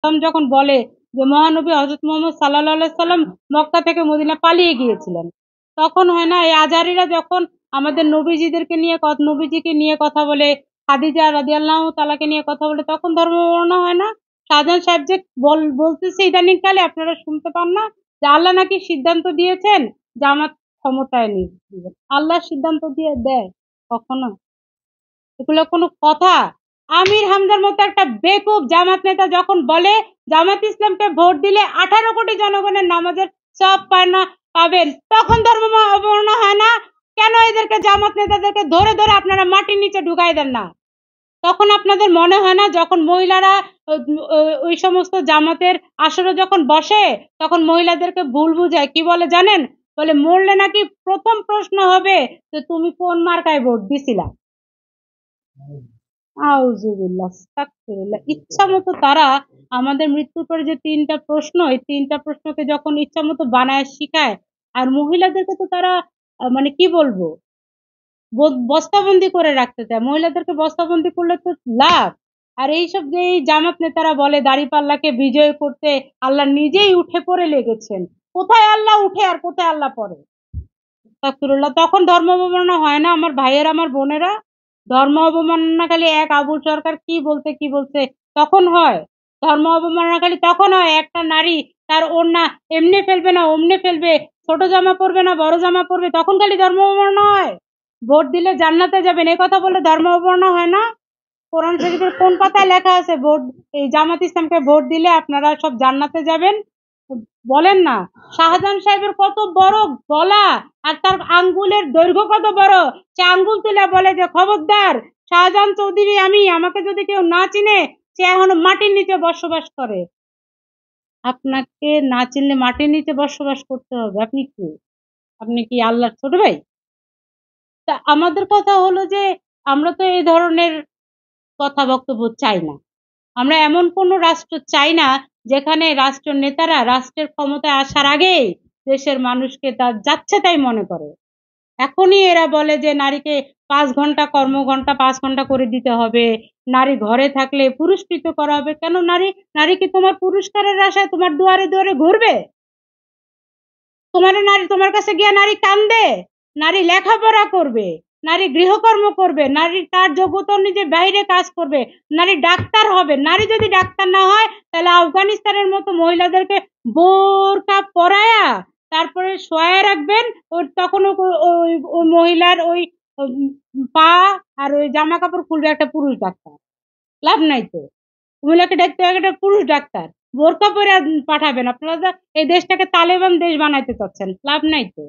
যখন বলে যে মহানবী হযরত মুহাম্মদ সাল্লাল্লাহু আলাইহি সাল্লাম মক্কা থেকে মদিনা পালিয়ে গিয়েছিলেন, তখন হয় না এই আজহারীরা যখন আমাদের নবীজিকে নিয়ে কথা বলে, খাদিজা রাদিয়াল্লাহু তাআলাকে নিয়ে কথা বলে, তখন ধর্ম বর্ণনা হয় না। শাহজাহান সাহেব যে বলতেছে ইদানিং কালে আপনারা শুনতে পান না যে আল্লাহ নাকি সিদ্ধান্ত দিয়েছেন জামাত ক্ষমতায় দিবেন। আল্লাহ সিদ্ধান্ত দিয়ে দেয় কখনো? এগুলো কোনো কথা? আমির হামজার মতো একটা বেকুব জামাত নেতা যখন বলে জামাত ইসলামকে ভোট দিলে 18 কোটি জনগণের নামাজের সব পাবেন, তখন ধর্ম অবমাননা হয় না? কেন এদেরকে জামাত নেতাদেরকে ধরে ধরে আপনারা মাটির নিচে ঢুকাই দেন না? তখন আপনাদের মনে হয় না যখন মহিলারা ওই সমস্ত জামাতের আসরে যখন বসে তখন মহিলাদেরকে ভুল বুঝায়, কি বলে জানেন? বলে মরলে নাকি প্রথম প্রশ্ন হবে যে তুমি কোন মার্কায় ভোট দিছিলা। আউযুবিল্লাহ, আস্তাগফিরুল্লাহ। ইচ্ছামতো তারা আমাদের মৃত্যুর পরে যে ৩টা প্রশ্ন, এই ৩টা প্রশ্নকে যখন ইচ্ছামতো বানায় শিখায়, আর মহিলাদেরকে তো তারা মানে কি বলবো, বস্তাবন্দি করে রাখতে চায়। মহিলাদেরকে বস্তাবন্দি করলে তো লাভ। আর এইসব যে এই জামাত নেতারা বলে দাঁড়িপাল্লাকে বিজয় করতে আল্লাহ নিজেই উঠে পড়ে লেগেছেন। কোথায় আল্লাহ উঠে আর কোথায় আল্লাহ পড়ে? আস্তাগফিরুল্লাহ। তখন ধর্ম অবমাননা হয় না আমার ভাইয়েরা, আমার বোনেরা? ধর্ম অবমাননাকারী এক আবুল সরকার কি বলছে তখন হয়? ধর্ম অবমাননাকারী তখন হয় একটা নারী তার ওড়না এমনি ফেলবে না অমনে ফেলবে, ছোট জামা পরবে না বড় জামা পরবে, তখন খালি ধর্ম অবমাননা হয়? ভোট দিলে জান্নাতে যাবেন এই কথা বলে ধর্ম অবমাননা হয় না? কোরআন শরীফের কোন পাতায় লেখা আছে এই জামাত ইসলামকে ভোট দিলে আপনারা সব জান্নাতে যাবেন? বলেন না। শাহজাহান সাহেবের কত বড় গলা আর তার আঙ্গুলের দৈর্ঘ্য কত বড়, সে আঙ্গুল তুলে বলে যে খবরদার শাহজাহান চৌধুরী আমি, আমাকে যদি কেউ না চিনে সে এখনো মাটির নিচে বসবাস করে। আপনাকে না চিনলে মাটির নিচে বসবাস করতে হবে? আপনি কি? আপনি কি আল্লাহর ছোট ভাই? তা আমাদের কথা হলো যে আমরা তো এই ধরনের কথা বক্তব্য চাই না। আমরা এমন কোনো রাষ্ট্র চাই না যেখানে রাষ্ট্র নেতারা রাষ্ট্রের ক্ষমতায় আসার আগেই দেশের মানুষকে তার যাচ্ছে তাই মনে করে। এখনই এরা বলে যে নারীকে ৫ ঘন্টা কর্মঘণ্টা ৫ ঘন্টা করে দিতে হবে। নারী ঘরে থাকলে পুরস্কৃত করা হবে। কেন নারী কি তোমার পুরস্কারের আশায় তোমার দুয়ারে দুয়ারে ঘুরবে? নারী তোমার কাছে গিয়ে নারী কান্দে? নারী লেখাপড়া করবে, নারী গৃহকর্ম করবে, নারী তার যোগ্যতা অনুযায়ী বাইরে কাজ করবে, নারী ডাক্তার হবে। নারী যদি ডাক্তার না হয় তাহলে আফগানিস্তানের মতো মহিলাদেরকে বোরকা পরায়া তারপরে শোয়ায় রাখবেন। ওর তখন ওই মহিলার ওই পা আর ওই জামা কাপড় খুলবে একটা পুরুষ ডাক্তার। লাভ নাই তো। মহিলাকে দেখতে হবে একটা পুরুষ ডাক্তার, বোরকা পরে পাঠাবেন। আপনারা এই দেশটাকে তালেবান দেশ বানাইতে চাচ্ছেন, লাভ নাই তো।